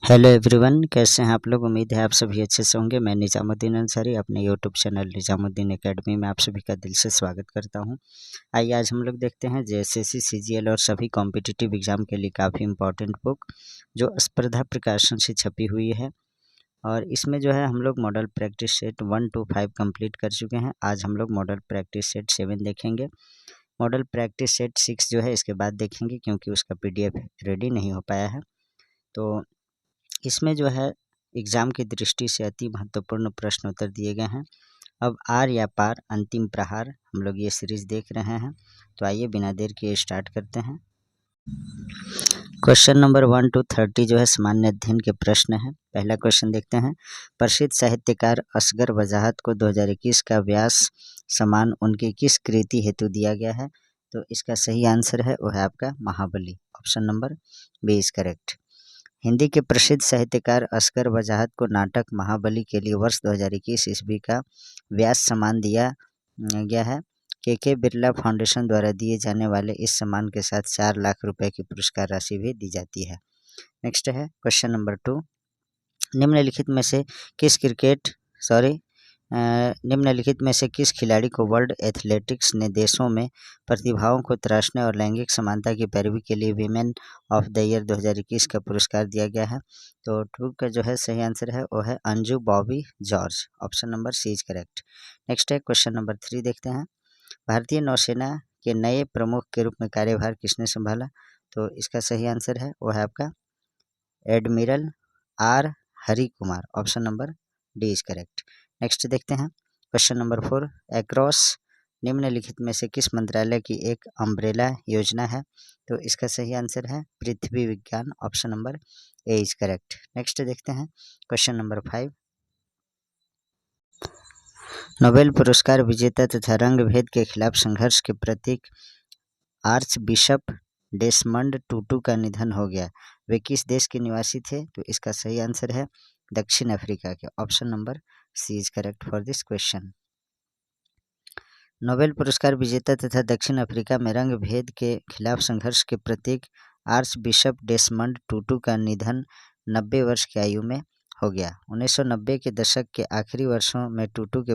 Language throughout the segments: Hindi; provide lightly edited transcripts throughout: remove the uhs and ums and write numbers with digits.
हेलो एवरीवन, कैसे हैं आप लोग। उम्मीद है आप सभी अच्छे से होंगे। मैं निजामुद्दीन अंसारी अपने यूट्यूब चैनल निजामुद्दीन एकेडमी में आप सभी का दिल से स्वागत करता हूं। आइए आज हम लोग देखते हैं जेएसएससी, सीजीएल और सभी कॉम्पिटिटिव एग्जाम के लिए काफ़ी इंपॉर्टेंट बुक जो स्पर्धा प्रकाशन से छपी हुई है। और इसमें जो है हम लोग model practice set 1 to 5 complete कर चुके हैं। आज हम लोग मॉडल प्रैक्टिस सेट 7 देखेंगे। मॉडल प्रैक्टिस सेट 6 जो है इसके बाद देखेंगे, क्योंकि उसका PDF रेडी नहीं हो पाया है। तो इसमें जो है एग्ज़ाम की दृष्टि से अति महत्वपूर्ण प्रश्न उत्तर दिए गए हैं। अब आर या पार अंतिम प्रहार हम लोग ये सीरीज़ देख रहे हैं। तो आइए बिना देर किए स्टार्ट करते हैं। क्वेश्चन नंबर 1 to 30 जो है सामान्य अध्ययन के प्रश्न है। पहला क्वेश्चन देखते हैं। प्रसिद्ध साहित्यकार असगर वजाहत को 2021 का व्यास सम्मान उनकी किस कृति हेतु दिया गया है? तो इसका सही आंसर है वो है आपका Mahabali. Option number B is correct. Hindi के प्रसिद्ध साहित्यकार असगर वजाहत को नाटक महाबली के लिए वर्ष 2021 ईस्वी का व्यास सम्मान दिया गया है। के बिरला फाउंडेशन द्वारा दिए जाने वाले इस सम्मान के साथ 4 लाख रुपए की पुरस्कार राशि भी दी जाती है। नेक्स्ट है क्वेश्चन नंबर 2। निम्नलिखित में से किस खिलाड़ी को वर्ल्ड एथलेटिक्स ने देशों में प्रतिभाओं को तराशने और लैंगिक समानता की पैरवी के लिए वीमेन ऑफ द ईयर 2021 का पुरस्कार दिया गया है? तो टू का जो है सही आंसर है वो है Anju Bobby George. Option number C is correct. Next है क्वेश्चन नंबर 3 देखते हैं। भारतीय नौसेना के नए प्रमुख के रूप में कार्यभार किसने संभाला? तो इसका सही आंसर है वो है आपका admiral R Hari Kumar. Option number D is correct. Next देखते हैं क्वेश्चन नंबर 4। एक्रॉस निम्नलिखित में से किस मंत्रालय की एक अम्ब्रेला योजना है? तो इसका सही आंसर है पृथ्वी विज्ञान। Option number A is correct. Next देखते हैं क्वेश्चन नंबर 5। नोबेल पुरस्कार विजेता तथा रंग भेद के खिलाफ संघर्ष के प्रतीक आर्च बिशप डेसमंड टूटू का निधन हो गया। वे किस देश के निवासी थे? तो इसका सही आंसर है दक्षिण अफ्रीका के। Option number C is correct for this question. Nobel पुरस्कार विजेता तथा दक्षिण अफ्रीका में रंग भेद के खिलाफ संघर्ष के प्रतीक आर्च बिशप डेसमंड टूटू का निधन 90 वर्ष की आयु में हो गया। 1990 के दशक के आखिरी वर्षों में टूटू के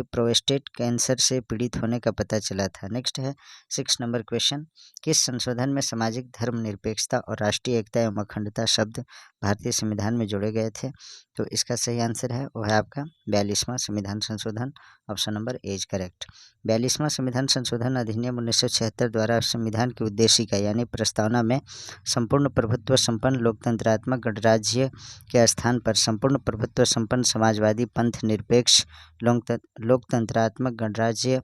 प्रोस्टेट कैंसर से पीड़ित होने का पता चला था। नेक्स्ट है 6 नंबर क्वेश्चन। किस संशोधन में सामाजिक धर्मनिरपेक्षता और राष्ट्रीय एकता एवं अखंडता शब्द भारतीय संविधान में जोड़े गए थे? तो इसका सही आंसर है वो है आपका 42वां संविधान संशोधन। Option number A is correct. 42वां संविधान संशोधन अधिनियम 1976 द्वारा संविधान की उद्देशिका यानी प्रस्तावना में संपूर्ण प्रभुत्व संपन्न लोकतंत्रात्मक गणराज्य के स्थान पर संपूर्ण प्रभुत्व संपन्न समाजवादी पंथ निरपेक्ष लोकतंत्रात्मक गणराज्य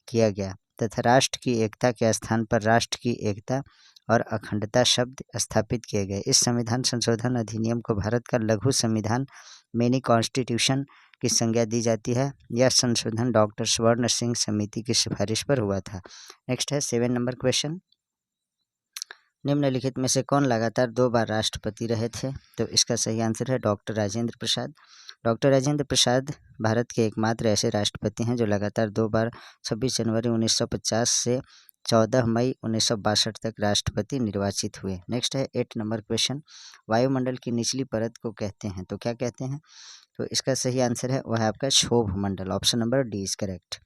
किया गया तथा राष्ट्र की एकता के स्थान पर राष्ट्र की एकता और अखंडता शब्द स्थापित किए गए। इस संविधान संशोधन अधिनियम को भारत का लघु संविधान मिनी कॉन्स्टिट्यूशन की संज्ञा दी जाती है। यह संशोधन डॉक्टर स्वर्ण सिंह समिति की सिफारिश पर हुआ था। नेक्स्ट है 7 नंबर क्वेश्चन। निम्नलिखित में से कौन लगातार 2 बार राष्ट्रपति रहे थे? तो इसका सही आंसर है डॉक्टर राजेंद्र प्रसाद। डॉक्टर राजेंद्र प्रसाद भारत के एकमात्र ऐसे राष्ट्रपति हैं जो लगातार 2 बार 26 जनवरी 1950 से 14 मई 1962 तक राष्ट्रपति निर्वाचित हुए। नेक्स्ट है 8 नंबर क्वेश्चन। वायुमंडल की निचली परत को कहते हैं तो क्या कहते हैं? तो इसका सही आंसर है वह है आपका क्षोभ मंडल। Option number D is correct.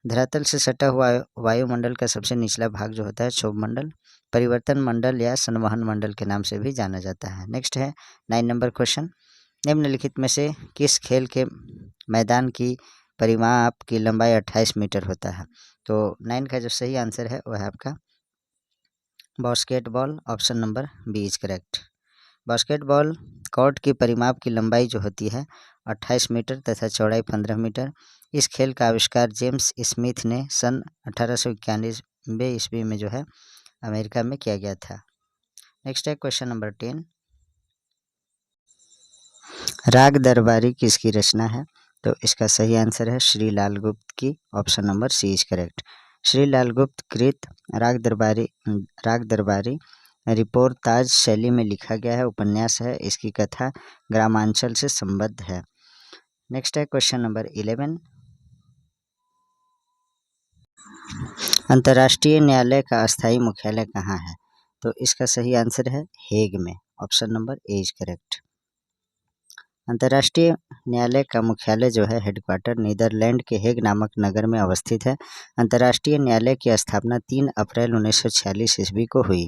धरातल से सटा हुआ वायुमंडल का सबसे निचला भाग जो होता है क्षोभ मंडल परिवर्तन मंडल या संवहन मंडल के नाम से भी जाना जाता है। नेक्स्ट है 9 नंबर क्वेश्चन। निम्नलिखित में से किस खेल के मैदान की परिमाप की लंबाई 28 मीटर होता है? तो 9 का जो सही आंसर है वह है आपका basketball. Option number B is correct. Basketball court की परिमाप की लंबाई जो होती है 28 मीटर तथा चौड़ाई 15 मीटर। इस खेल का आविष्कार जेम्स स्मिथ ने सन 1891 ईस्वी में जो है अमेरिका में किया गया था। नेक्स्ट है क्वेश्चन नंबर 10। राग दरबारी किसकी रचना है? तो इसका सही आंसर है श्री लाल गुप्त की। Option number C is correct. Shri Lal Gupt कृत राग दरबारी रिपोर्ताज शैली में लिखा गया है, उपन्यास है। इसकी कथा ग्रामांचल से संबद्ध है। नेक्स्ट है क्वेश्चन नंबर 11। अंतर्राष्ट्रीय न्यायालय का अस्थायी मुख्यालय कहाँ है? तो इसका सही आंसर है हेग में। Option number A is correct. अंतर्राष्ट्रीय न्यायालय का मुख्यालय जो है हेडक्वार्टर नीदरलैंड के हेग नामक नगर में अवस्थित है। अंतर्राष्ट्रीय न्यायालय की स्थापना 3 अप्रैल 1946 ईस्वी को हुई।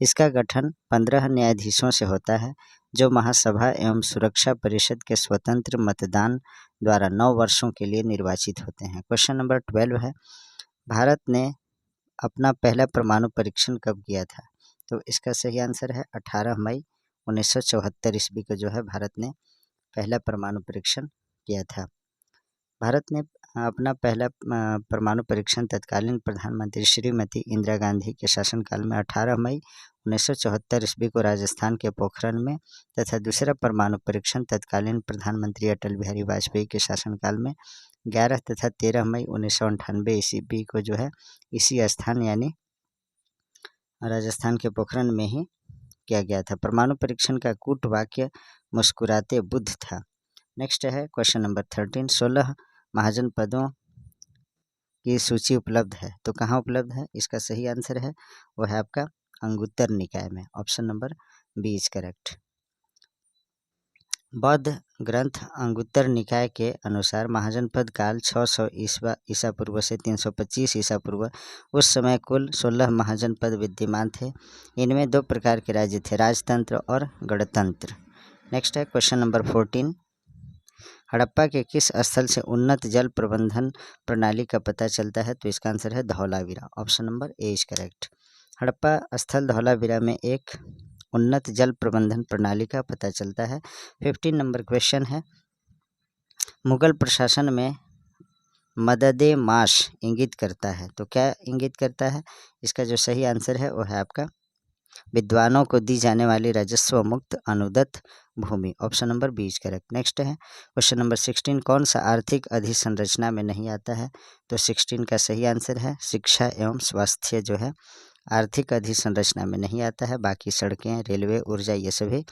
इसका गठन 15 न्यायाधीशों से होता है जो महासभा एवं सुरक्षा परिषद के स्वतंत्र मतदान द्वारा 9 वर्षों के लिए निर्वाचित होते हैं। क्वेश्चन नंबर 12 है, भारत ने अपना पहला परमाणु परीक्षण कब किया था? तो इसका सही आंसर है 18 मई 1974 ईस्वी को जो है भारत ने पहला परमाणु परीक्षण किया था। भारत ने अपना पहला परमाणु परीक्षण तत्कालीन प्रधानमंत्री श्रीमती इंदिरा गांधी के शासनकाल में 18 मई 1974 ईस्वी को राजस्थान के पोखरण में तथा दूसरा परमाणु परीक्षण तत्कालीन प्रधानमंत्री अटल बिहारी वाजपेयी के शासनकाल में 11 तथा 13 मई 1998 ईस्वी को जो है इसी स्थान यानी राजस्थान के पोखरण में ही किया गया था। परमाणु परीक्षण का कूट वाक्य मुस्कुराते बुद्ध था। नेक्स्ट है क्वेश्चन नंबर 13, 16 महाजनपदों की सूची उपलब्ध है तो कहाँ उपलब्ध है? इसका सही आंसर है वो है आपका अंगुत्तर निकाय में, option number B is correct. बौद्ध ग्रंथ अंगुत्तर निकाय के अनुसार महाजनपद काल 600 ईसा पूर्व से 325 ईसा पूर्व उस समय कुल 16 महाजनपद विद्यमान थे। इनमें 2 प्रकार के राज्य थे, राजतंत्र और गणतंत्र। नेक्स्ट है क्वेश्चन नंबर 14, हड़प्पा के किस स्थल से उन्नत जल प्रबंधन प्रणाली का पता चलता है? तो इसका आंसर है Dholavira, option number A is correct. Harappa स्थल धौलावीरा में एक उन्नत जल प्रबंधन प्रणाली का पता चलता है। 15 नंबर क्वेश्चन है, मुगल प्रशासन में मददे माश इंगित करता है तो क्या इंगित करता है? इसका जो सही आंसर है वो है आपका विद्वानों को दी जाने वाली राजस्व मुक्त अनुदत्त भूमि, option number B is correct. Next है क्वेश्चन नंबर 16, कौन सा आर्थिक अधिसंरचना में नहीं आता है? तो 16 का सही आंसर है शिक्षा एवं स्वास्थ्य जो है आर्थिक अधिसंरचना में नहीं आता है। बाकी सड़कें, रेलवे, ऊर्जा ये सभी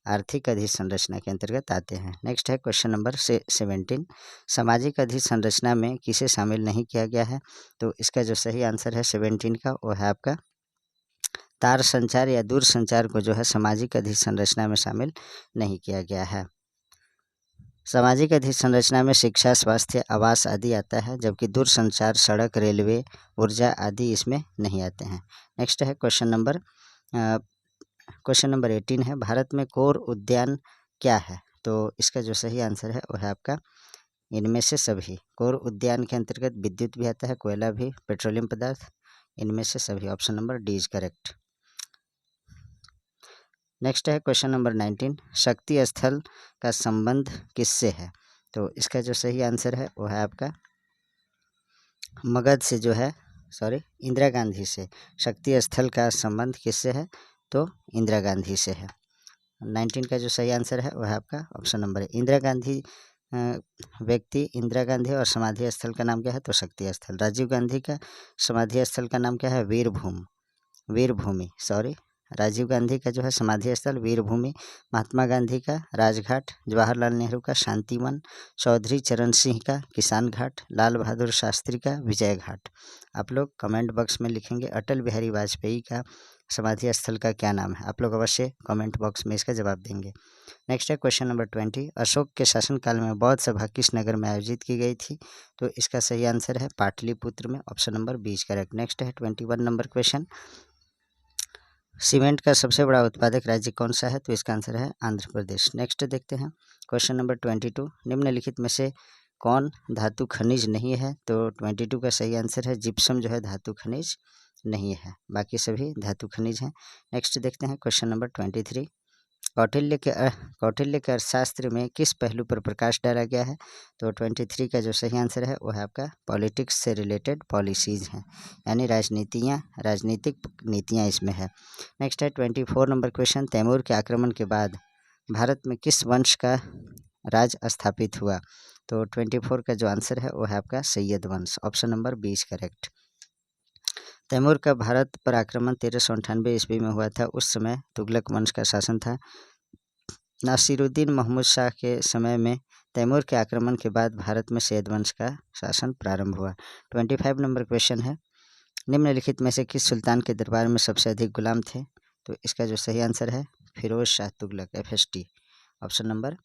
आर्थिक अधिसंरचना के अंतर्गत आते हैं। नेक्स्ट है क्वेश्चन नंबर 17, सामाजिक अधिसंरचना में किसे शामिल नहीं किया गया है? तो इसका जो सही आंसर है 17 का वो है आपका तार संचार या दूर संचार को जो है सामाजिक अधिसंरचना में शामिल नहीं किया गया है। सामाजिक अधिसंरचना में शिक्षा, स्वास्थ्य, आवास आदि आता है, जबकि दूर संचार, सड़क, रेलवे, ऊर्जा आदि इसमें नहीं आते हैं। नेक्स्ट है क्वेश्चन नंबर 18 है, भारत में कोर उद्यान क्या है? तो इसका जो सही आंसर है वो है आपका इनमें से सभी। कोर उद्यान के अंतर्गत विद्युत भी आता है, कोयला भी, पेट्रोलियम पदार्थ, इनमें से सभी, option number D is correct. Next है क्वेश्चन नंबर 19, शक्ति स्थल का संबंध किससे है? तो इसका जो सही आंसर है वो है आपका मगध से जो है इंदिरा गांधी से। शक्ति स्थल का संबंध किससे है? तो इंदिरा गांधी से है। 19 का जो सही आंसर है वो है आपका ऑप्शन नंबर है इंदिरा गांधी। व्यक्ति इंदिरा गांधी और समाधि स्थल का नाम क्या है? तो शक्ति स्थल। राजीव गांधी का समाधि स्थल का नाम क्या है? वीरभूमि। राजीव गांधी का जो है समाधि स्थल वीरभूमि, महात्मा गांधी का राजघाट, जवाहरलाल नेहरू का शांतिवन, चौधरी चरण सिंह का किसान घाट, लाल बहादुर शास्त्री का विजय घाट। आप लोग कमेंट बॉक्स में लिखेंगे अटल बिहारी वाजपेयी का समाधि स्थल का क्या नाम है? आप लोग अवश्य कमेंट बॉक्स में इसका जवाब देंगे। नेक्स्ट है क्वेश्चन नंबर 20, अशोक के शासनकाल में बौद्ध सभा किस नगर में आयोजित की गई थी? तो इसका सही आंसर है पाटलिपुत्र में, option number B is correct. Next है 21 नंबर क्वेश्चन, सीमेंट का सबसे बड़ा उत्पादक राज्य कौन सा है? तो इसका आंसर है आंध्र प्रदेश। नेक्स्ट देखते हैं क्वेश्चन नंबर 22, निम्नलिखित में से कौन धातु खनिज नहीं है? तो 22 का सही आंसर है जिप्सम जो है धातु खनिज नहीं है, बाकी सभी धातु खनिज हैं। नेक्स्ट देखते हैं क्वेश्चन नंबर 23, कौटिल्य के अर्थशास्त्र में किस पहलू पर प्रकाश डाला गया है? तो 23 का जो सही आंसर है वो है आपका पॉलिटिक्स से रिलेटेड पॉलिसीज़ हैं, यानी राजनीतिक नीतियाँ इसमें है। नेक्स्ट है 24 नंबर क्वेश्चन, तैमूर के आक्रमण के बाद भारत में किस वंश का राज स्थापित हुआ? तो 24 का जो आंसर है वो है आपका सैयद वंश, option number B is correct. Timur का भारत पर आक्रमण 1398 ईस्वी में हुआ था। उस समय तुगलक वंश का शासन था। नासिरुद्दीन महमूद शाह के समय में तैमूर के आक्रमण के बाद भारत में सैयद वंश का शासन प्रारंभ हुआ। 25 नंबर क्वेश्चन है, निम्नलिखित में से किस सुल्तान के दरबार में सबसे अधिक गुलाम थे? तो इसका जो सही आंसर है Firoz Shah Tughlaq, FST। Option number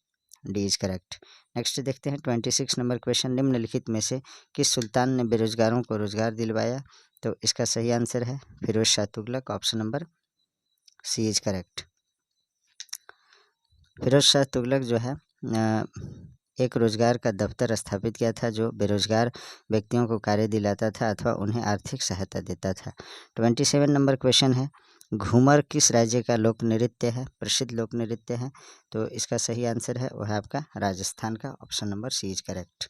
D is correct. Next देखते हैं 26 नंबर क्वेश्चन, निम्नलिखित में से किस सुल्तान ने बेरोजगारों को रोजगार दिलवाया? तो इसका सही आंसर है Firoz Shah Tughlaq, option number C is correct. Firoz Shah Tughlaq जो है एक रोजगार का दफ्तर स्थापित किया था जो बेरोजगार व्यक्तियों को कार्य दिलाता था अथवा उन्हें आर्थिक सहायता देता था। 27 नंबर क्वेश्चन है, घूमर किस राज्य का लोक नृत्य है? प्रसिद्ध लोक नृत्य है। तो इसका सही आंसर है वह आपका राजस्थान का, option number C is correct.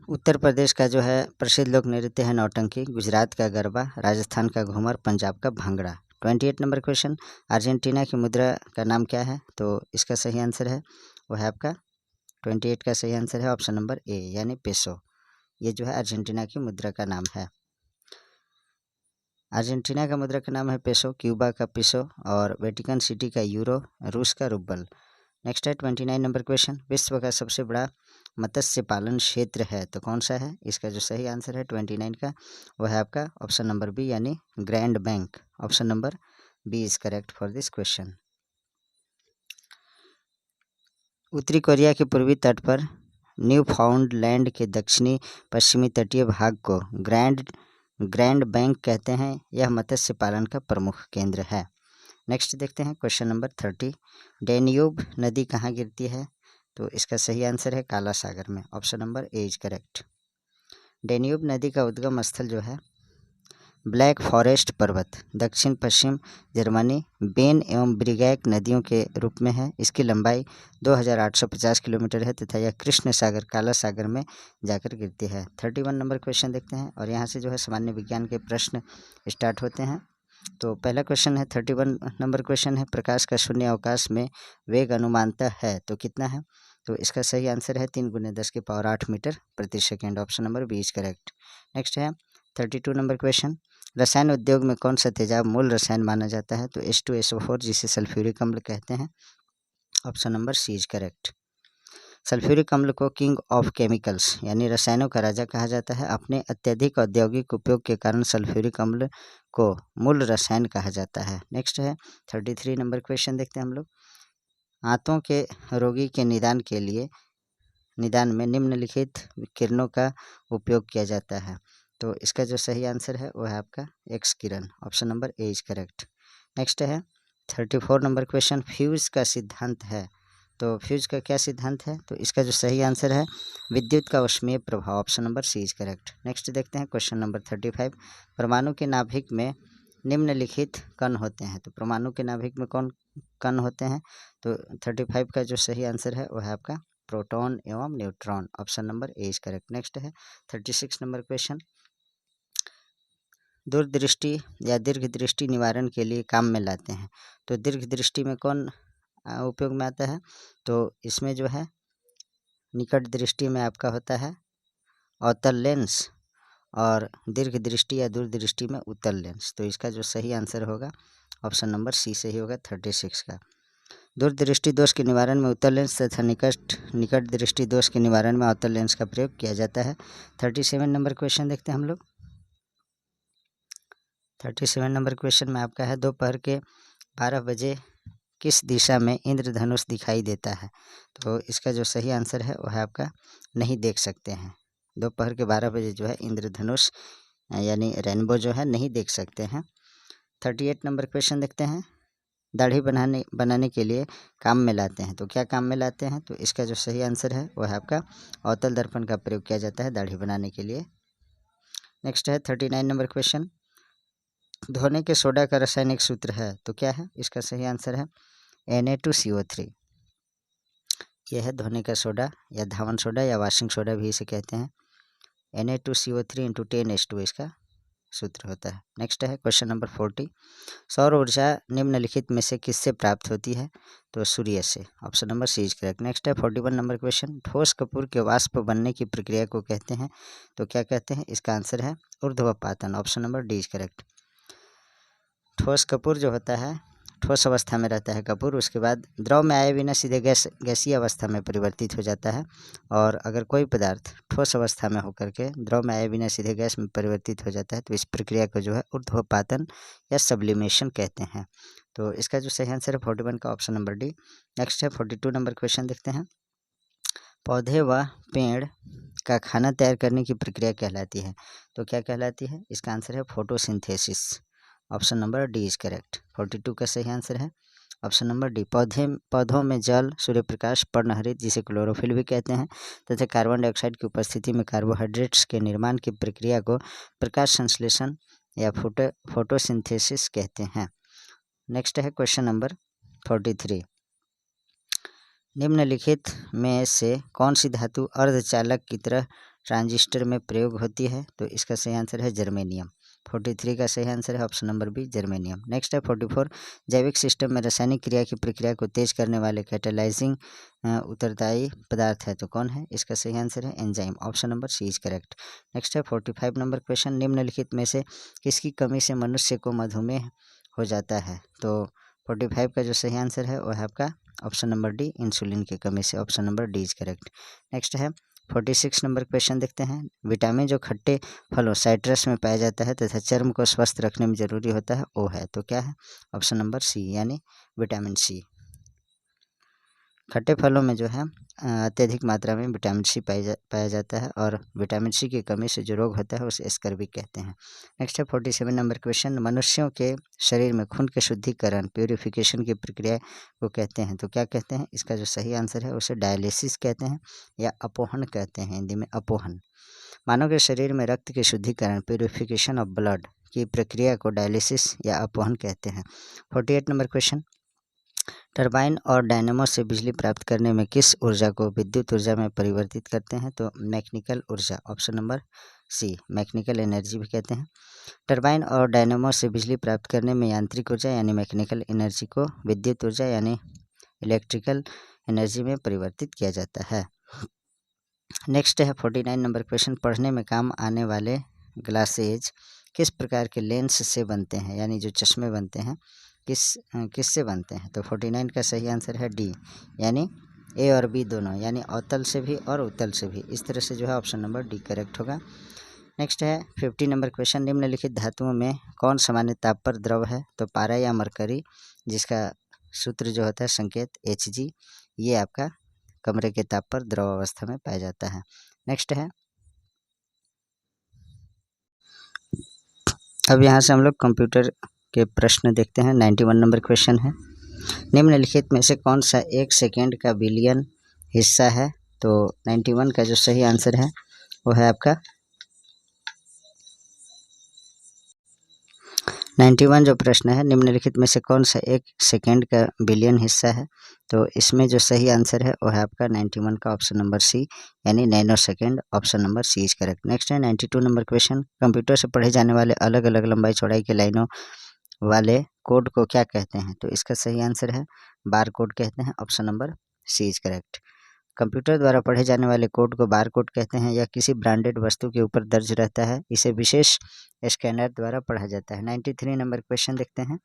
Uttar Pradesh का जो है प्रसिद्ध लोक नृत्य है नौटंकी, गुजरात का गरबा, राजस्थान का घूमर, पंजाब का भांगड़ा। 28 नंबर क्वेश्चन, अर्जेंटीना की मुद्रा का नाम क्या है? तो इसका सही आंसर है वह है आपका 28 का सही आंसर है ऑप्शन नंबर ए यानी पेसो। ये जो है अर्जेंटीना की मुद्रा का नाम है। अर्जेंटीना का मुद्रा का नाम है पेसो, क्यूबा का पिसो और वेटिकन सिटी का यूरो, रूस का रूबल। नेक्स्ट है 29 नंबर क्वेश्चन, विश्व का सबसे बड़ा मत्स्य पालन क्षेत्र है तो कौन सा है? इसका जो सही आंसर है 29 का वह है आपका ऑप्शन नंबर बी यानी grand bank, option number B is correct for this question. उत्तरी कोरिया के पूर्वी तट पर न्यू फाउंडलैंड के दक्षिणी पश्चिमी तटीय भाग को ग्रैंड बैंक कहते हैं। यह मत्स्य पालन का प्रमुख केंद्र है। नेक्स्ट देखते हैं क्वेश्चन नंबर 30, डैन्यूब नदी कहाँ गिरती है? तो इसका सही आंसर है काला सागर में, option number A is correct. Danube नदी का उद्गम स्थल जो है ब्लैक फॉरेस्ट पर्वत, दक्षिण पश्चिम जर्मनी, बेन एवं ब्रिगैक नदियों के रूप में है। इसकी लंबाई 2850 किलोमीटर है तथा यह कृष्ण सागर काला सागर में जाकर गिरती है। 31 नंबर क्वेश्चन देखते हैं और यहाँ से जो है सामान्य विज्ञान के प्रश्न स्टार्ट होते हैं। तो पहला क्वेश्चन है 31 नंबर क्वेश्चन है, प्रकाश का शून्य अवकाश में वेग अनुमानतः है तो कितना है? तो इसका सही आंसर है 3 × 10⁸ मीटर प्रति second, option number B is correct. Next है 32 नंबर क्वेश्चन, रसायन उद्योग में कौन सा तेजाब मूल रसायन माना जाता है? तो H2SO4 जिसे सल्फ्यूरिक अम्ल कहते हैं, option number C is correct. Sulphuric अम्ल को किंग ऑफ केमिकल्स यानी रसायनों का राजा कहा जाता है। अपने अत्यधिक औद्योगिक उपयोग के कारण सल्फ्यूरिक अम्ल को मूल रसायन कहा जाता है। नेक्स्ट है 33 नंबर क्वेश्चन देखते हैं हम लोग, आंतों के रोगी के निदान में निम्नलिखित किरणों का उपयोग किया जाता है। तो इसका जो सही आंसर है वो है आपका x Kiran, option number A is correct. Next है 34 नंबर क्वेश्चन, फ्यूज का सिद्धांत है तो फ्यूज का क्या सिद्धांत है? तो इसका जो सही आंसर है विद्युत का ऊष्मीय प्रभाव, option number C is correct. Next देखते हैं क्वेश्चन नंबर 35, परमाणु के नाभिक में निम्नलिखित कण होते हैं तो परमाणु के नाभिक में कौन कण होते हैं? तो 35 का जो सही आंसर है वो है आपका प्रोटॉन एवं neutron, option number A is correct. Next है 36 नंबर क्वेश्चन, दूरदृष्टि या दीर्घ दृष्टि निवारण के लिए काम में लाते हैं तो दीर्घ दृष्टि में कौन उपयोग में आता है? तो इसमें जो है निकट दृष्टि में आपका होता है अवतल लेंस और दीर्घ दृष्टि या दूरदृष्टि में उत्तल लेंस। तो इसका जो सही आंसर होगा ऑप्शन नंबर सी सही होगा 36 का। दूरदृष्टि दोष के निवारण में उत्तल लेंस तथा निकट दृष्टि दोष के निवारण में अवतल लेंस का प्रयोग किया जाता है। 37 नंबर क्वेश्चन देखते हैं हम लोग। 37 नंबर क्वेश्चन में आपका है, दोपहर के 12 बजे किस दिशा में इंद्रधनुष दिखाई देता है? तो इसका जो सही आंसर है वह है आपका नहीं देख सकते हैं। दोपहर के 12 बजे जो है इंद्रधनुष यानी रेनबो जो है नहीं देख सकते हैं। 38 नंबर क्वेश्चन देखते हैं, दाढ़ी बनाने के लिए काम में लाते हैं तो क्या काम में लाते हैं? तो इसका जो सही आंसर है वह है आपका अवतल दर्पण का प्रयोग किया जाता है दाढ़ी बनाने के लिए। नेक्स्ट है 39 नंबर क्वेश्चन, धोने के सोडा का रासायनिक सूत्र है तो क्या है? इसका सही आंसर है Na2CO3। यह है धोने का सोडा या धावन सोडा या वाशिंग सोडा भी इसे कहते हैं। Na2CO3 × 10H2 इसका सूत्र होता है। नेक्स्ट है क्वेश्चन नंबर 40, सौर ऊर्जा निम्नलिखित में से किससे प्राप्त होती है? तो सूर्य से, option number C is correct. Next है 41 नंबर क्वेश्चन, ठोस कपूर के वाष्प बनने की प्रक्रिया को कहते हैं तो क्या कहते हैं? इसका आंसर है ऊर्ध्वपातन, option number D is correct. ठोस कपूर जो होता है, ठोस अवस्था में रहता है कपूर, उसके बाद द्रव में आए बिना सीधे गैसीय अवस्था में परिवर्तित हो जाता है। और अगर कोई पदार्थ ठोस अवस्था में होकर के द्रव में आए बिना सीधे गैस में परिवर्तित हो जाता है तो इस प्रक्रिया को जो है ऊर्ध्वपातन या सब्लिमेशन कहते हैं। तो इसका जो सही आंसर है 41 का ऑप्शन नंबर डी। नेक्स्ट है 42 नंबर क्वेश्चन देखते हैं। पौधे व पेड़ का खाना तैयार करने की प्रक्रिया कहलाती है, तो क्या कहलाती है? इसका आंसर है photosynthesis. Option number D is correct. 42 का सही आंसर है ऑप्शन नंबर डी। पौधों में जल, सूर्य प्रकाश, पर्णहरित जिसे क्लोरोफिल भी कहते हैं, तथा कार्बन डाइऑक्साइड की उपस्थिति में कार्बोहाइड्रेट्स के निर्माण की प्रक्रिया को प्रकाश संश्लेषण या फोटोसिंथेसिस कहते हैं। नेक्स्ट है क्वेश्चन नंबर 43। निम्नलिखित में से कौन सी धातु अर्धचालक की तरह ट्रांजिस्टर में प्रयोग होती है? तो इसका सही आंसर है जर्मेनियम। 43 का सही आंसर है option number B germanium. Next है 44। जैविक सिस्टम में रासायनिक क्रिया की प्रक्रिया को तेज करने वाले कैटालाइजिंग उत्तरदायी पदार्थ है, तो कौन है? इसका सही आंसर है enzyme. Option number C is correct. Next है 45 नंबर क्वेश्चन। निम्नलिखित में से किसकी कमी से मनुष्य को मधुमेह हो जाता है? तो 45 का जो सही आंसर है वो है आपका ऑप्शन नंबर डी इंसुलिन की कमी से। Option number D is correct. Next है 46 नंबर क्वेश्चन देखते हैं। विटामिन जो खट्टे फलों साइट्रस में पाया जाता है तथा चर्म को स्वस्थ रखने में जरूरी होता है वो है, तो क्या है? ऑप्शन नंबर सी यानी विटामिन सी। खट्टे फलों में जो है अत्यधिक मात्रा में विटामिन सी पाया जाता है और विटामिन सी की कमी से जो रोग होता है उसे स्कर्वी कहते हैं। नेक्स्ट है 47 नंबर क्वेश्चन। मनुष्यों के शरीर में खून के शुद्धिकरण प्यूरिफिकेशन की प्रक्रिया को कहते हैं, तो क्या कहते हैं? इसका जो सही आंसर है उसे डायलिसिस कहते हैं या अपोहन कहते हैं, हिंदी में अपोहन। मानव के शरीर में रक्त के शुद्धिकरण प्यूरिफिकेशन ऑफ ब्लड की प्रक्रिया को डायलिसिस या अपोहन कहते हैं। 48 नंबर क्वेश्चन। टरबाइन और डायनेमो से बिजली प्राप्त करने में किस ऊर्जा को विद्युत ऊर्जा में परिवर्तित करते हैं? तो मैकेनिकल ऊर्जा। Option number C mechanical energy भी कहते हैं। टरबाइन और डायनेमो से बिजली प्राप्त करने में यांत्रिक ऊर्जा यानी मैकेनिकल एनर्जी को विद्युत ऊर्जा यानी इलेक्ट्रिकल एनर्जी में परिवर्तित किया जाता है। नेक्स्ट है 49 नंबर क्वेश्चन। पढ़ने में काम आने वाले ग्लासेज किस प्रकार के लेंस से बनते हैं, यानी जो चश्मे बनते हैं किस से बनते हैं? तो 49 का सही आंसर है डी यानी ए और बी दोनों, यानी अवतल से भी और उत्तल से भी। इस तरह से जो है ऑप्शन नंबर डी करेक्ट होगा। नेक्स्ट है 50 नंबर क्वेश्चन। निम्नलिखित धातुओं में कौन सामान्य ताप पर द्रव है? तो पारा या मरकरी, जिसका सूत्र जो होता है संकेत Hg, ये आपका कमरे के ताप पर द्रव अवस्था में पाया जाता है। नेक्स्ट है अब यहाँ से हम लोग कंप्यूटर के प्रश्न देखते हैं। 91 नंबर क्वेश्चन है। निम्नलिखित में से कौन सा 1 सेकेंड का बिलियन हिस्सा है? तो 91 का जो सही आंसर है वो है आपका 91 जो प्रश्न है, निम्नलिखित में से कौन सा 1 सेकेंड का बिलियन हिस्सा है? तो इसमें जो सही आंसर है वो है आपका 91 का ऑप्शन नंबर सी यानी nano second. Option number C is correct. Next है 92 नंबर क्वेश्चन। कंप्यूटर से पढ़े जाने वाले अलग अलग लंबाई चौड़ाई के लाइनों वाले कोड को क्या कहते हैं? तो इसका सही आंसर है बार कोड कहते हैं। Option number C is correct. Computer द्वारा पढ़े जाने वाले कोड को बार कोड कहते हैं। यह किसी ब्रांडेड वस्तु के ऊपर दर्ज रहता है। इसे विशेष स्कैनर द्वारा पढ़ा जाता है। 93 नंबर क्वेश्चन देखते हैं।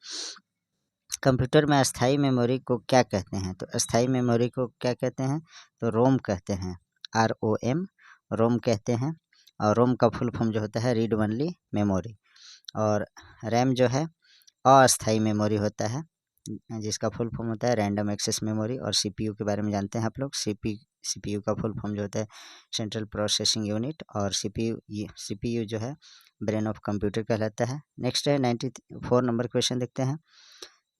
कंप्यूटर में अस्थाई मेमोरी को क्या कहते हैं? तो अस्थाई मेमोरी को क्या कहते हैं? तो रोम कहते हैं। ROM रोम कहते हैं। और रोम का फुल फॉर्म जो होता है रीड ओनली मेमोरी। और रैम जो है अस्थाई मेमोरी होता है, जिसका फुल फॉर्म होता है रैंडम एक्सेस मेमोरी। और CPU के बारे में जानते हैं आप लोग। CPU का फुल फॉर्म जो होता है सेंट्रल प्रोसेसिंग यूनिट। और CPU जो है ब्रेन ऑफ कंप्यूटर कहलाता है। नेक्स्ट है 94 नंबर क्वेश्चन देखते हैं।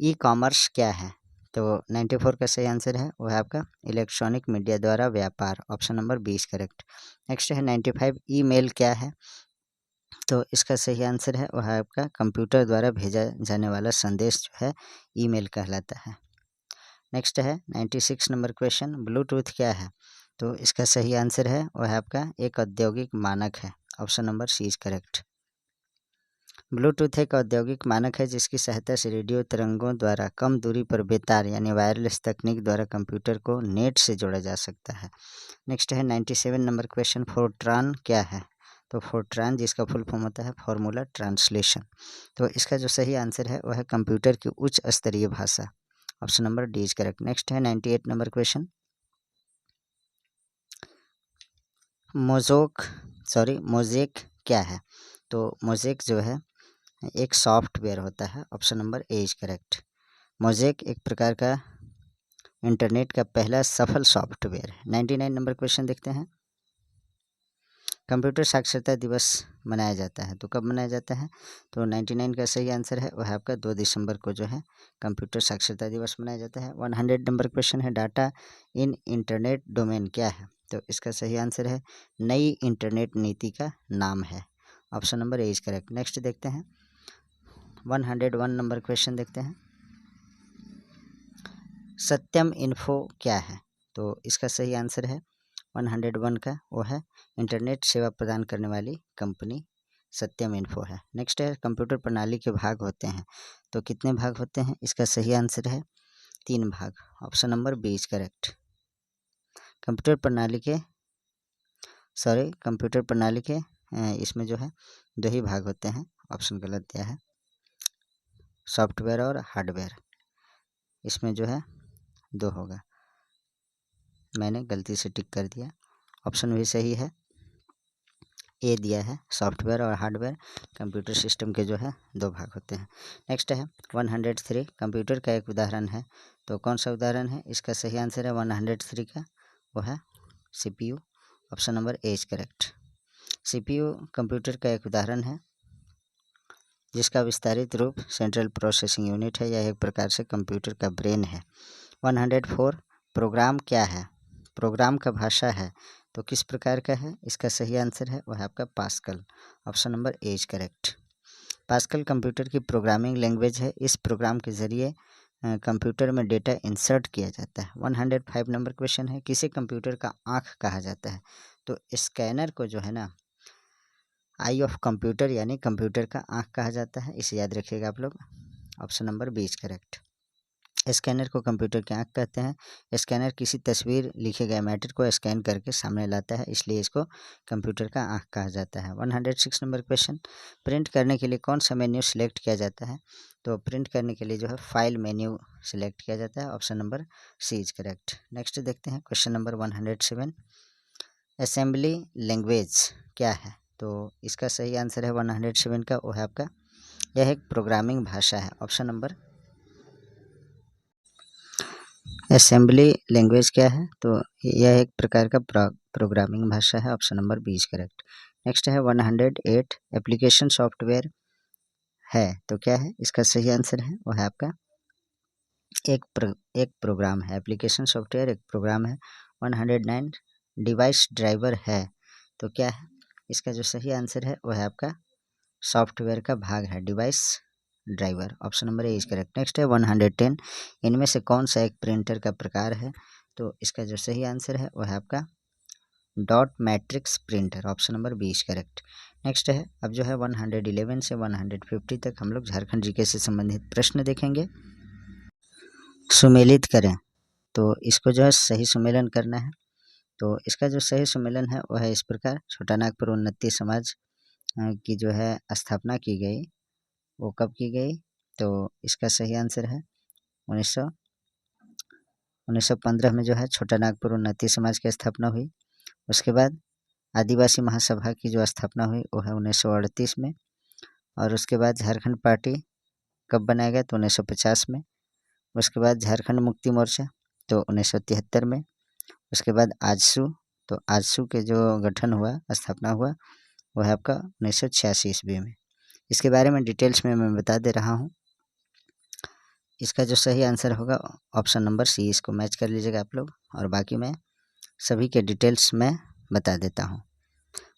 ई कॉमर्स क्या है? तो 94 का सही आंसर है वो है आपका इलेक्ट्रॉनिक मीडिया द्वारा व्यापार। Option number 20 correct. नेक्स्ट है 95 ईमेल क्या है? तो इसका सही आंसर है वह आपका कंप्यूटर द्वारा भेजा जाने वाला संदेश जो है ईमेल कहलाता है। नेक्स्ट है 96 नंबर क्वेश्चन। ब्लूटूथ क्या है? तो इसका सही आंसर है वह आपका एक औद्योगिक मानक है। Option number C is correct. Bluetooth एक औद्योगिक मानक है जिसकी सहायता से रेडियो तरंगों द्वारा कम दूरी पर बेतार यानी वायरलेस तकनीक द्वारा कंप्यूटर को नेट से जोड़ा जा सकता है। नेक्स्ट है 97 नंबर क्वेश्चन। फोर्ट्रॉन क्या है? तो फोर्ट्रान जिसका फुल फॉर्म होता है फॉर्मूला ट्रांसलेशन। तो इसका जो सही आंसर है वह है कंप्यूटर की उच्च स्तरीय भाषा। Option number D is correct. Next है 98 नंबर क्वेश्चन। मोज़ेक क्या है? तो मोज़ेक जो है एक सॉफ्टवेयर होता है। Option number A is correct. Mosaic एक प्रकार का इंटरनेट का पहला सफल सॉफ्टवेयर है। 99 नंबर क्वेश्चन देखते हैं। कंप्यूटर साक्षरता दिवस मनाया जाता है, तो कब मनाया जाता है? तो 99 का सही आंसर है वह आपका 2 दिसंबर को जो है कंप्यूटर साक्षरता दिवस मनाया जाता है। 100 नंबर क्वेश्चन है, डाटा इन इंटरनेट डोमेन क्या है? तो इसका सही आंसर है नई इंटरनेट नीति का नाम है। Option number A is correct. Next देखते हैं 101 नंबर क्वेश्चन देखते हैं। सत्यम इन्फो क्या है? तो इसका सही आंसर है 101 का वो है इंटरनेट सेवा प्रदान करने वाली कंपनी सत्यम इन्फो है। नेक्स्ट है कंप्यूटर प्रणाली के भाग होते हैं, तो कितने भाग होते हैं? इसका सही आंसर है 3 भाग। Option number B is correct. Computer प्रणाली के इसमें जो है 2 ही भाग होते हैं। ऑप्शन गलत दिया है, सॉफ्टवेयर और हार्डवेयर। इसमें जो है 2 होगा, मैंने गलती से टिक कर दिया। ऑप्शन भी सही है, ए दिया है, सॉफ्टवेयर और हार्डवेयर कंप्यूटर सिस्टम के जो है 2 भाग होते हैं। नेक्स्ट है 103 कंप्यूटर का एक उदाहरण है, तो कौन सा उदाहरण है? इसका सही आंसर है 103 का वो है CPU। Option number A is correct. CPU computer का एक उदाहरण है जिसका विस्तारित रूप सेंट्रल प्रोसेसिंग यूनिट है। यह एक प्रकार से कंप्यूटर का ब्रेन है। 104 प्रोग्राम क्या है? प्रोग्राम का भाषा है, तो किस प्रकार का है? इसका सही आंसर है वह आपका pascal. Option number A is correct. Pascal computer की प्रोग्रामिंग लैंग्वेज है। इस प्रोग्राम के ज़रिए कंप्यूटर में डेटा इंसर्ट किया जाता है। 105 नंबर क्वेश्चन है, किसे कंप्यूटर का आँख कहा जाता है? तो स्कैनर को जो है ना आई ऑफ कंप्यूटर यानी कंप्यूटर का आँख कहा जाता है, इसे याद रखिएगा आप लोग। Option number B is correct. Scanner को कंप्यूटर की आँख कहते हैं। स्कैनर किसी तस्वीर लिखे गए मैटर को स्कैन करके सामने लाता है, इसलिए इसको कंप्यूटर का आँख कहा जाता है। 106 नंबर क्वेश्चन, प्रिंट करने के लिए कौन सा मेन्यू सिलेक्ट किया जाता है? तो प्रिंट करने के लिए जो है फाइल मेन्यू सिलेक्ट किया जाता है। Option number C is correct. Next देखते हैं क्वेश्चन नंबर 107 असेंबली लैंग्वेज क्या है? तो इसका सही आंसर है 107 का वो है आपका यह एक प्रोग्रामिंग भाषा है। ऑप्शन नंबर असेंबली लैंग्वेज क्या है? तो यह एक प्रकार का प्रोग्रामिंग भाषा है। Option number B is correct. Next है 108 एप्लीकेशन सॉफ्टवेयर है, तो क्या है? इसका सही आंसर है वह है आपका एक प्रोग्राम है। एप्लीकेशन सॉफ्टवेयर एक प्रोग्राम है। 109 डिवाइस ड्राइवर है, तो क्या है? इसका जो सही आंसर है वह है आपका सॉफ्टवेयर का भाग है, device driver. Option number A is correct. Next है 110 इनमें से कौन सा एक प्रिंटर का प्रकार है? तो इसका जो सही आंसर है वह है आपका dot matrix printer. Option number B is correct. Next है अब जो है 111 से 150 तक हम लोग झारखंड जीके से संबंधित प्रश्न देखेंगे। सुमेलित करें, तो इसको जो है सही सुमेलन करना है। तो इसका जो सही सुमेलन है वह है इस प्रकार, छोटा नागपुर उन्नति समाज की जो है स्थापना की गई, वो कब की गई? तो इसका सही आंसर है 1915 में जो है छोटा नागपुर उन्नति समाज की स्थापना हुई। उसके बाद आदिवासी महासभा की जो स्थापना हुई वो है 1938 में। और उसके बाद झारखंड पार्टी कब बनाया गया? तो 1950 में। उसके बाद झारखंड मुक्ति मोर्चा तो 1973 में। उसके बाद आजसू, तो आजसू के जो गठन हुआ, स्थापना हुआ, वह है आपका 1986 ईस्वी में। इसके बारे में डिटेल्स में मैं बता दे रहा हूँ। इसका जो सही आंसर होगा ऑप्शन नंबर सी, इसको मैच कर लीजिएगा आप लोग, और बाकी मैं सभी के डिटेल्स में बता देता हूँ।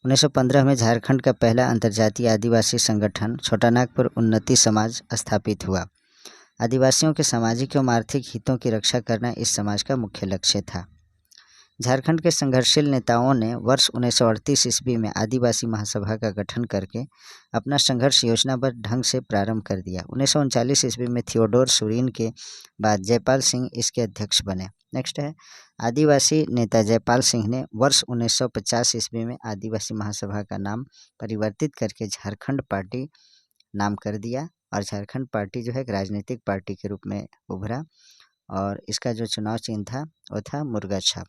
1915 में झारखंड का पहला अंतर्जातीय आदिवासी संगठन छोटा नागपुर उन्नति समाज स्थापित हुआ। आदिवासियों के सामाजिक एवं आर्थिक हितों की रक्षा करना इस समाज का मुख्य लक्ष्य था। झारखंड के संघर्षशील नेताओं ने वर्ष 1938 ईस्वी में आदिवासी महासभा का गठन करके अपना संघर्ष योजनाबद्ध ढंग से प्रारंभ कर दिया। 1939 ईस्वी में थियोडोर सुरीन के बाद जयपाल सिंह इसके अध्यक्ष बने। नेक्स्ट है, आदिवासी नेता जयपाल सिंह ने वर्ष 1950 ईस्वी में आदिवासी महासभा का नाम परिवर्तित करके झारखंड पार्टी नाम कर दिया और झारखंड पार्टी जो है एक राजनीतिक पार्टी के रूप में उभरा और इसका जो चुनाव चिन्ह था वो था मुर्गा छाप।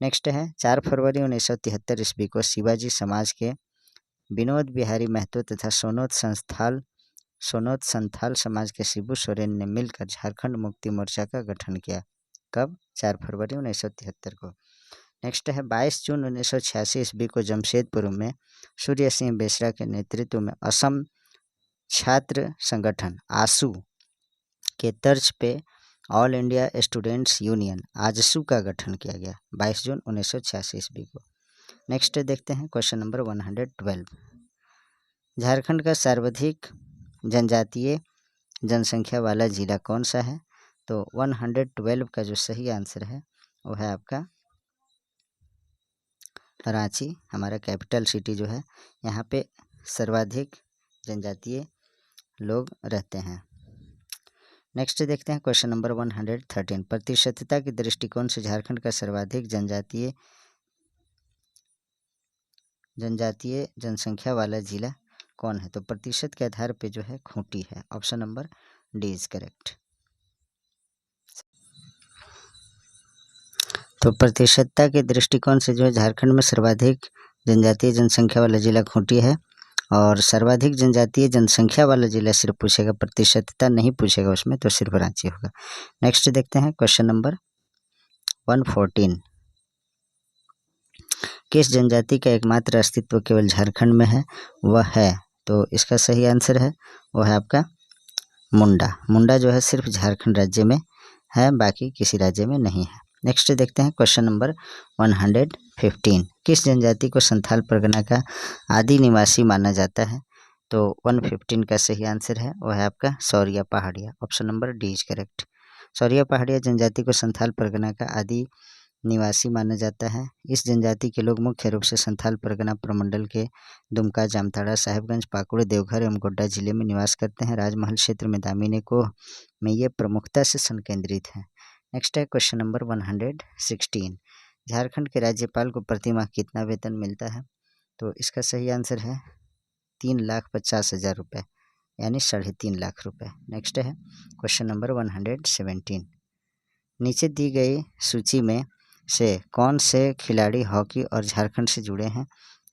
नेक्स्ट है, 4 फरवरी 1973 ईस्वी को शिवाजी समाज के विनोद बिहारी महतो तथा सोनोत संथाल समाज के शिबू सोरेन ने मिलकर झारखंड मुक्ति मोर्चा का गठन किया। कब? 4 फरवरी 1973 को। नेक्स्ट है, 22 जून 1986 ईस्वी को जमशेदपुर में सूर्य सिंह बेसरा के नेतृत्व में असम छात्र संगठन आसू के तर्ज पे all India students union AJSU का गठन किया गया 22 जून 1986 ईस्वी को। नेक्स्ट देखते हैं क्वेश्चन नंबर 112। झारखंड का सर्वाधिक जनजातीय जनसंख्या वाला जिला कौन सा है? तो 112 का जो सही आंसर है वो है आपका रांची, हमारा कैपिटल सिटी जो है, यहाँ पे सर्वाधिक जनजातीय लोग रहते हैं। नेक्स्ट देखते हैं क्वेश्चन नंबर 113। प्रतिशतता के दृष्टिकोण से झारखंड का सर्वाधिक जनजातीय जनसंख्या वाला जिला कौन है? तो प्रतिशत के आधार पे जो है खूंटी है। Option number D is correct. तो प्रतिशतता के दृष्टिकोण से जो है झारखंड में सर्वाधिक जनजातीय जनसंख्या वाला जिला खूंटी है और सर्वाधिक जनजातीय जनसंख्या वाला जिला सिर्फ पूछेगा, प्रतिशतता नहीं पूछेगा उसमें, तो सिर्फ रांची होगा। नेक्स्ट देखते हैं क्वेश्चन नंबर 114। किस जनजाति का एकमात्र अस्तित्व केवल झारखंड में है? वह है, तो इसका सही आंसर है वो है आपका मुंडा। मुंडा जो है सिर्फ झारखंड राज्य में है, बाकी किसी राज्य में नहीं है। नेक्स्ट देखते हैं क्वेश्चन नंबर 115। किस जनजाति को संथाल परगना का आदि निवासी माना जाता है? तो 115 का सही आंसर है वो है आपका Sauria Paharia. Option number D is correct. Sauria Paharia जनजाति को संथाल परगना का आदि निवासी माना जाता है। इस जनजाति के लोग मुख्य रूप से संथाल परगना प्रमंडल के दुमका, जामताड़ा, साहिबगंज, पाकुड़, देवघर एवं गोड्डा जिले में निवास करते हैं। राजमहल क्षेत्र में दामिनी कोह में ये प्रमुखता से संकेंद्रित हैं। नेक्स्ट है क्वेश्चन नंबर 116। झारखंड के राज्यपाल को प्रतिमाह कितना वेतन मिलता है? तो इसका सही आंसर है 3,50,000 रुपये, यानी 3.5 लाख रुपये। नेक्स्ट है क्वेश्चन नंबर 117। नीचे दी गई सूची में से कौन से खिलाड़ी हॉकी और झारखंड से जुड़े हैं?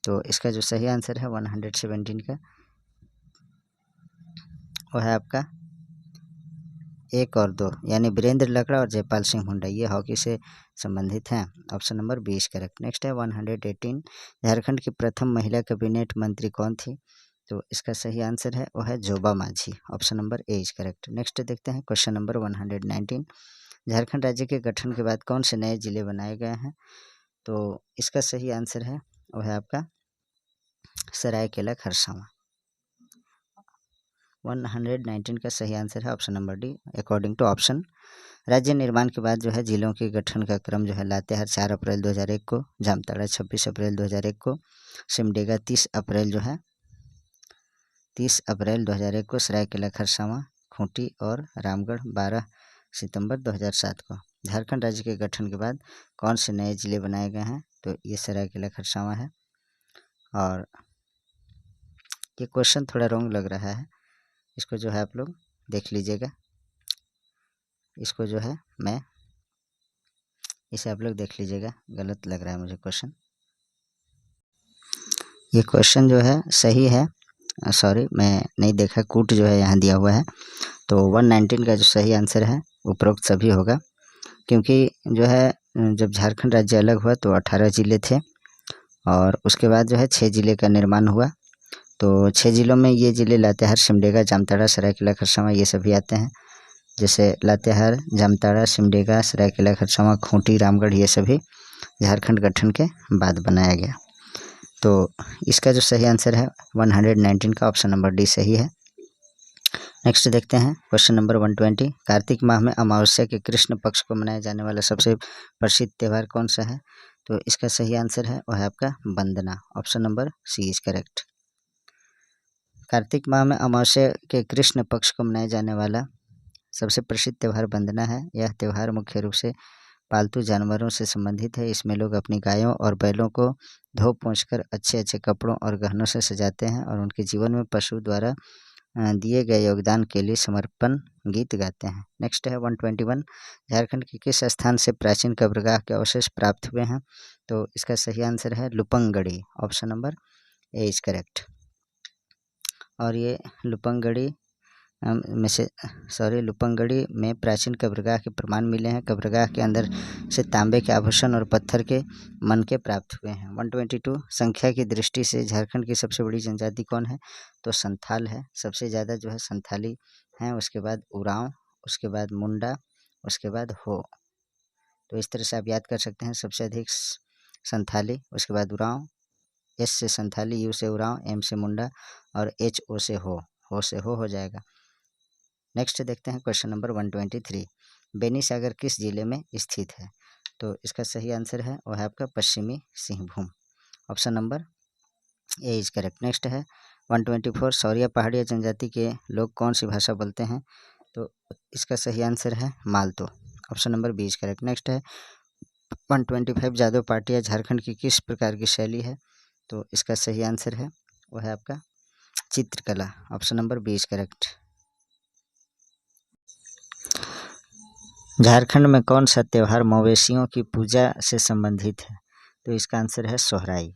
तो इसका जो सही आंसर है 117 का वो है आपका 1 और 2, यानी वीरेंद्र लकड़ा और जयपाल सिंह मुंडा, ये हॉकी से संबंधित हैं। Option number 20 correct. नेक्स्ट है 118। झारखंड की प्रथम महिला कैबिनेट मंत्री कौन थी? तो इसका सही आंसर है वो है जोबा माझी। Option number A is correct. Next देखते हैं क्वेश्चन नंबर 119। झारखंड राज्य के गठन के बाद कौन से नए जिले बनाए गए हैं? तो इसका सही आंसर है वो है आपका सरायकेला खरसावां। 119 का सही आंसर है option number D according to option. राज्य निर्माण के बाद जो है जिलों के गठन का क्रम जो है लातेहार 4 अप्रैल 2001 को, जामताड़ा 26 अप्रैल 2001 को, सिमडेगा 30 अप्रैल 2001 को, सरायकेला खरसावां, खूंटी और रामगढ़ 12 सितंबर 2007 को। झारखंड राज्य के गठन के बाद कौन से नए जिले बनाए गए हैं? तो ये सरायकेला खरसावां है। और ये क्वेश्चन थोड़ा रॉन्ग लग रहा है, इसको जो है आप लोग देख लीजिएगा। इसको जो है इसे आप लोग देख लीजिएगा, गलत लग रहा है मुझे क्वेश्चन। ये क्वेश्चन जो है सही है, सॉरी मैं नहीं देखा, कूट जो है यहाँ दिया हुआ है। तो 119 का जो सही आंसर है उपरोक्त सभी होगा, क्योंकि जो है जब झारखंड राज्य अलग हुआ तो 18 जिले थे और उसके बाद जो है 6 जिले का निर्माण हुआ। तो 6 जिलों में ये जिले लातेहार, सिमडेगा, जामताड़ा, सरायकेला खरसावां ये सभी आते हैं। जैसे लातेहार, जामताड़ा, सिमडेगा, सरायकेला खरसावां, खूंटी, रामगढ़ ये सभी झारखंड गठन के बाद बनाया गया। तो इसका जो सही आंसर है 119 का ऑप्शन नंबर डी सही है। नेक्स्ट देखते हैं क्वेश्चन नंबर 120। कार्तिक माह में अमावस्या के कृष्ण पक्ष को मनाया जाने वाला सबसे प्रसिद्ध त्यौहार कौन सा है? तो इसका सही आंसर है वह है आपका Vandana. Option number C is correct. Kartik माह में अमावस्या के कृष्ण पक्ष को मनाया जाने वाला सबसे प्रसिद्ध त्यौहार वंदना है। यह त्यौहार मुख्य रूप से पालतू जानवरों से संबंधित है। इसमें लोग अपनी गायों और बैलों को धो पोंछकर अच्छे अच्छे कपड़ों और गहनों से सजाते हैं और उनके जीवन में पशु द्वारा दिए गए योगदान के लिए समर्पण गीत गाते हैं। नेक्स्ट है 121। झारखंड के किस स्थान से प्राचीन कब्रगाह के अवशेष प्राप्त हुए हैं? तो इसका सही आंसर है Lupungadi. Option number A is correct. और ये लुपंगड़ी लुपंगड़ी में प्राचीन कब्रगाह के प्रमाण मिले हैं। कब्रगाह के अंदर से तांबे के आभूषण और पत्थर के मनके प्राप्त हुए हैं। 122। संख्या की दृष्टि से झारखंड की सबसे बड़ी जनजाति कौन है? तो संथाल है। सबसे ज़्यादा जो है संथाली हैं, उसके बाद उरांव, उसके बाद मुंडा, उसके बाद हो। तो इस तरह से आप याद कर सकते हैं। सबसे अधिक संथाली, उसके बाद उरांव, एस से संथाली, यू से उरांव, एम से मुंडा और एच ओ से हो से हो जाएगा। नेक्स्ट देखते हैं क्वेश्चन नंबर 123। बेनी सागर किस जिले में स्थित है? तो इसका सही आंसर है वह है आपका पश्चिमी Singhbhum. Option number A is correct. Next है 124। सौरिया पहाड़िया जनजाति के लोग कौन सी भाषा बोलते हैं? तो इसका सही आंसर है Malto. Option number B is correct. Next है 125। जादव पाटिया झारखंड की किस प्रकार की शैली है? तो इसका सही आंसर है वह है आपका चित्रकला। Option number B is correct. Jharkhand में कौन सा त्यौहार मवेशियों की पूजा से संबंधित है? तो इसका आंसर है Sohrai.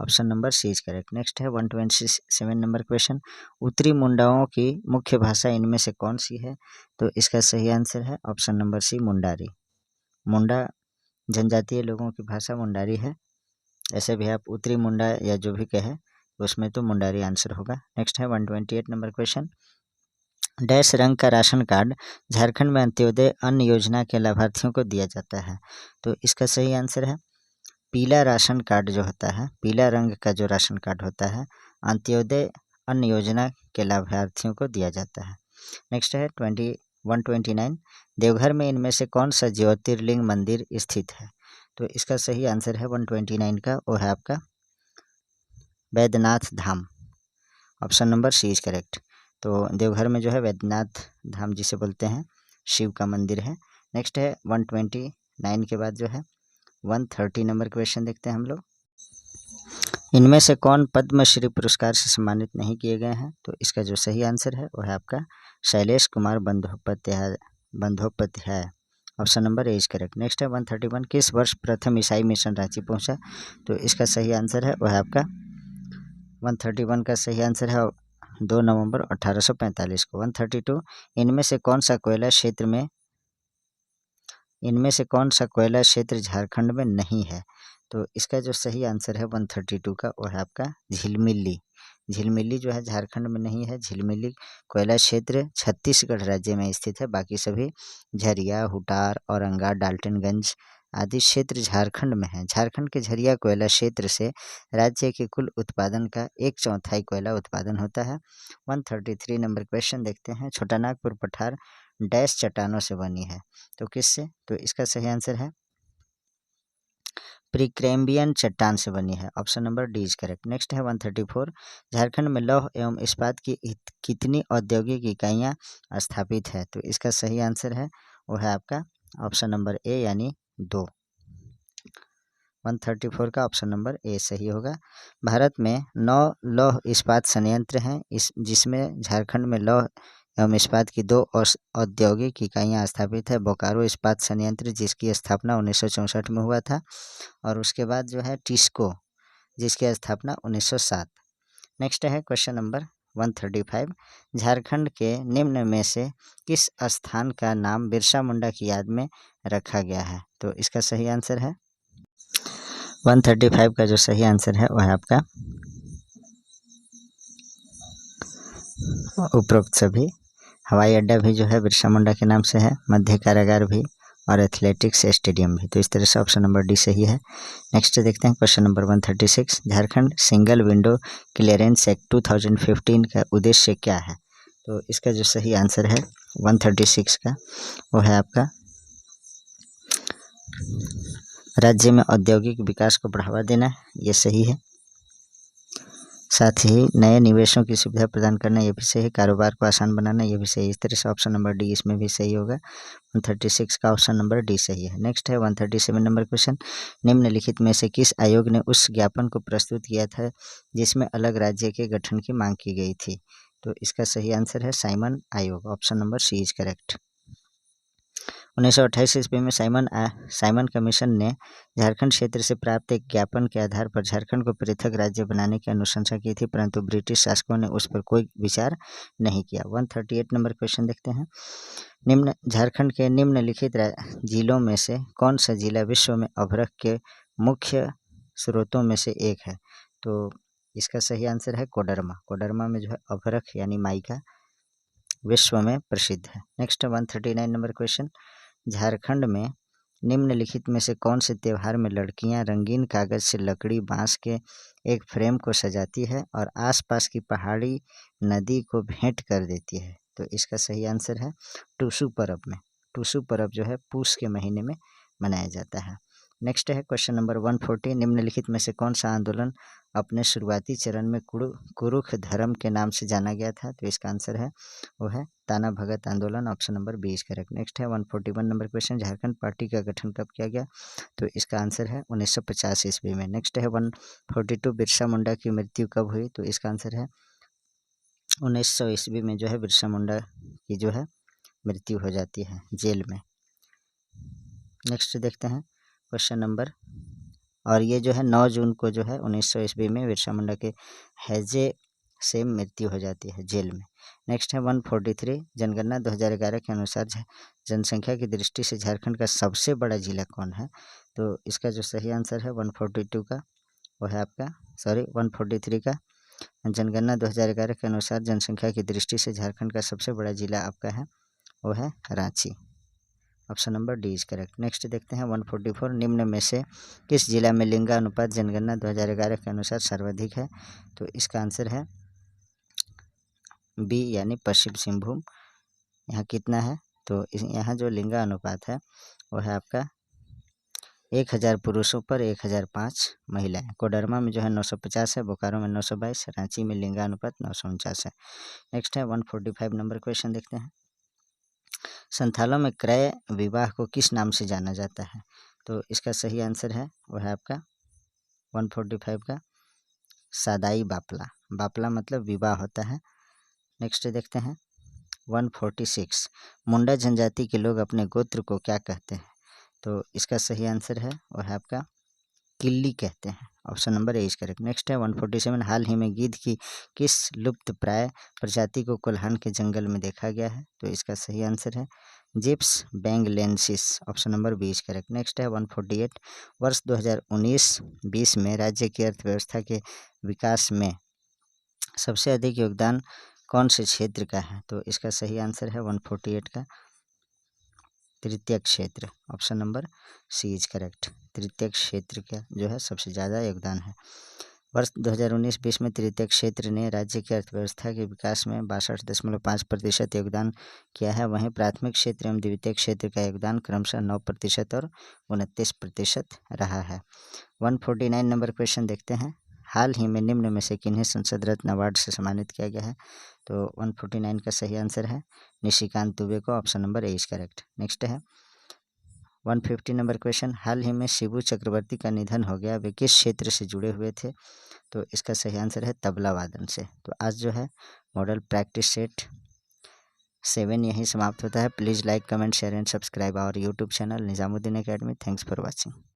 Option number C is correct. Next है 127 नंबर क्वेश्चन। उत्तरी मुंडाओं की मुख्य भाषा इनमें से कौन सी है? तो इसका सही आंसर है ऑप्शन नंबर सी मुंडारी। मुंडा जनजातीय लोगों की भाषा मुंडारी है। ऐसे भी आप उत्तरी मुंडा या जो भी कहे उसमें तो मुंडारी आंसर होगा। नेक्स्ट है 128 नंबर क्वेश्चन। डैश रंग का राशन कार्ड झारखंड में अंत्योदय अन्न योजना के लाभार्थियों को दिया जाता है? तो इसका सही आंसर है पीला राशन कार्ड जो होता है, पीला रंग का जो राशन कार्ड होता है, अंत्योदय अन्न योजना के लाभार्थियों को दिया जाता है। नेक्स्ट है 129। देवघर में इनमें से कौन सा ज्योतिर्लिंग मंदिर स्थित है? तो इसका सही आंसर है 129 का वो है आपका Vaidyanath Dham. Option number C is correct. तो देवघर में जो है वैद्यनाथ धाम जिसे बोलते हैं शिव का मंदिर है। नेक्स्ट है 129 के बाद जो है 130 नंबर क्वेश्चन देखते हैं हम लोग। इनमें से कौन पद्मश्री पुरस्कार से सम्मानित नहीं किए गए हैं? तो इसका जो सही आंसर है वह है आपका Shailesh Kumar Bandopadhyay. Option number A is correct. Next है 131। किस वर्ष प्रथम ईसाई मिशन रांची पहुंचा? तो इसका सही आंसर है वह है आपका 131 का सही आंसर है 2 नवंबर 1845 को। 132। इनमें से कौन सा कोयला क्षेत्र झारखंड में नहीं है? तो इसका जो सही आंसर है 132 का वो है आपका झिलमिली। झिलमिली जो है झारखंड में नहीं है। झिलमिली कोयला क्षेत्र छत्तीसगढ़ राज्य में स्थित है। बाकी सभी झरिया, हुटार, औरंगा, डाल्टनगंज आदि क्षेत्र झारखंड में है। झारखंड के झरिया कोयला क्षेत्र से राज्य के कुल उत्पादन का 1/4 कोयला उत्पादन होता है। 133 नंबर क्वेश्चन देखते हैं। छोटानागपुर पठार डैश चट्टानों से बनी है? तो किससे? तो इसका सही आंसर है प्रीकैम्बियन चट्टान से बनी है। Option number D is correct. Next है 134। झारखंड में लौह एवं इस्पात की कितनी औद्योगिक इकाइयां स्थापित है? तो इसका सही आंसर है वो है आपका ऑप्शन नंबर ए यानी 2। 134 का ऑप्शन नंबर ए सही होगा। भारत में 9 लौह इस्पात संयंत्र हैं जिसमें झारखंड में लौह एवं इस्पात की 2 औद्योगिक इकाइयाँ स्थापित है। बोकारो इस्पात संयंत्र जिसकी स्थापना 1964 में हुआ था और उसके बाद जो है टिस्को जिसकी स्थापना 1907। नेक्स्ट है क्वेश्चन नंबर 135। झारखंड के निम्न में से किस स्थान का नाम बिरसा मुंडा की याद में रखा गया है? तो इसका सही आंसर है 135 का जो सही आंसर है वह है आपका उपरोक्त सभी। हवाई अड्डा भी जो है बिरसा मुंडा के नाम से है, मध्य कारागार भी और एथलेटिक्स स्टेडियम भी। तो इस तरह से ऑप्शन नंबर डी सही है। नेक्स्ट देखते हैं question number 136। Jharkhand single window clearance act 2015 का उद्देश्य क्या है? तो इसका जो सही आंसर है 136 का वो है आपका राज्य में औद्योगिक विकास को बढ़ावा देना, ये सही है। साथ ही नए निवेशों की सुविधा प्रदान करना, ये भी सही है। कारोबार को आसान बनाना, ये भी सही है। इस तरह से ऑप्शन नंबर डी इसमें भी सही होगा। 136 का ऑप्शन नंबर डी सही है। नेक्स्ट है 137 नंबर क्वेश्चन, निम्नलिखित में से किस आयोग ने उस ज्ञापन को प्रस्तुत किया था जिसमें अलग राज्य के गठन की मांग की गई थी? तो इसका सही आंसर है साइमन आयोग, option number C is correct. 1928 ईस्वी में साइमन कमीशन ने झारखंड क्षेत्र से प्राप्त एक ज्ञापन के आधार पर झारखंड को पृथक राज्य बनाने की अनुशंसा की थी, परंतु ब्रिटिश शासकों ने उस पर कोई विचार नहीं किया। 138 नंबर क्वेश्चन देखते हैं, झारखंड के निम्नलिखित जिलों में से कौन सा जिला विश्व में अभ्रक के मुख्य स्रोतों में से एक है? तो इसका सही आंसर है कोडरमा। कोडरमा में जो है अभ्रक यानी माइका विश्व में प्रसिद्ध है। नेक्स्ट 139 नंबर क्वेश्चन, झारखंड में निम्नलिखित में से कौन से त्यौहार में लड़कियां रंगीन कागज से लकड़ी बांस के एक फ्रेम को सजाती है और आसपास की पहाड़ी नदी को भेंट कर देती है? तो इसका सही आंसर है टूसू पर्व में। टूसू पर्व जो है पूस के महीने में मनाया जाता है। नेक्स्ट है क्वेश्चन नंबर 140, निम्नलिखित में से कौन सा आंदोलन अपने शुरुआती चरण में कुरुख धर्म के नाम से जाना गया था? तो इसका आंसर है वो है ताना भगत आंदोलन, ऑप्शन नंबर 20 करेक्ट। नेक्स्ट है 141 नंबर क्वेश्चन, झारखंड पार्टी का गठन कब किया गया? तो इसका आंसर है 1950 ईस्वी में। नेक्स्ट है 142, बिरसा मुंडा की मृत्यु कब हुई? तो इसका आंसर है 1900 ईस्वी में जो है बिरसा मुंडा की जो है मृत्यु हो जाती है जेल में। नेक्स्ट देखते हैं क्वेश्चन नंबर, और ये जो है 9 जून को जो है 1900 ईस्वी में बिरसा मुंडा के हैजे से मृत्यु हो जाती है जेल में। नेक्स्ट है 143, जनगणना 2011 के अनुसार जनसंख्या की दृष्टि से झारखंड का सबसे बड़ा जिला कौन है? तो इसका जो सही आंसर है 142 का वो है आपका 143 का, जनगणना 2011 के अनुसार जनसंख्या की दृष्टि से झारखंड का सबसे बड़ा जिला आपका है वो है Ranchi, option number D is correct. Next देखते हैं 144, निम्न में से किस जिला में लिंगानुपात जनगणना 2011 के अनुसार सर्वाधिक है? तो इसका आंसर है बी यानी पश्चिम सिंहभूम। यहाँ कितना है? तो यहाँ जो लिंगानुपात है वो है आपका 1000 पुरुषों पर 1005 महिलाएं। कोडरमा में जो है 950 है, बोकारो में 922, रांची में लिंगानुपात 949 है। नेक्स्ट है 145 नंबर क्वेश्चन देखते हैं, संथालों में क्रय विवाह को किस नाम से जाना जाता है? तो इसका सही आंसर है वो है आपका 145 का सादाई बापला। बापला मतलब विवाह होता है। नेक्स्ट देखते हैं 146, मुंडा जनजाति के लोग अपने गोत्र को क्या कहते हैं? तो इसका सही आंसर है वो है आपका किल्ली कहते हैं, option number A is correct. Next है 147, हाल ही में गिद्ध की किस लुप्त प्राय प्रजाति को कोल्हान के जंगल में देखा गया है? तो इसका सही आंसर है Gyps bengalensis, option number B is correct. Next है 148, वर्ष 2019-20 में राज्य की अर्थव्यवस्था के विकास में सबसे अधिक योगदान कौन से क्षेत्र का है? तो इसका सही आंसर है 148 का तृतीय क्षेत्र, option number C is correct. तृतीय क्षेत्र का जो है सबसे ज़्यादा योगदान है। वर्ष 2019-20 में तृतीय क्षेत्र ने राज्य की अर्थव्यवस्था के विकास में 62.5% योगदान किया है। वहीं प्राथमिक क्षेत्र एवं द्वितीय क्षेत्र का योगदान क्रमशः 9% और 29% रहा है। 149 नंबर क्वेश्चन देखते हैं, हाल ही में निम्न में से किन्हें संसद रत्न अवार्ड से सम्मानित किया गया है? तो 149 का सही आंसर है निशिकांत दुबे को, option number A is correct. Next है 150 नंबर क्वेश्चन, हाल ही में शिबू चक्रवर्ती का निधन हो गया, वे किस क्षेत्र से जुड़े हुए थे? तो इसका सही आंसर है तबला वादन से। तो आज जो है मॉडल प्रैक्टिस सेट 7 यहीं समाप्त होता है। Please like comment share and subscribe our YouTube channel Nizamuddin Academy. Thanks for watching.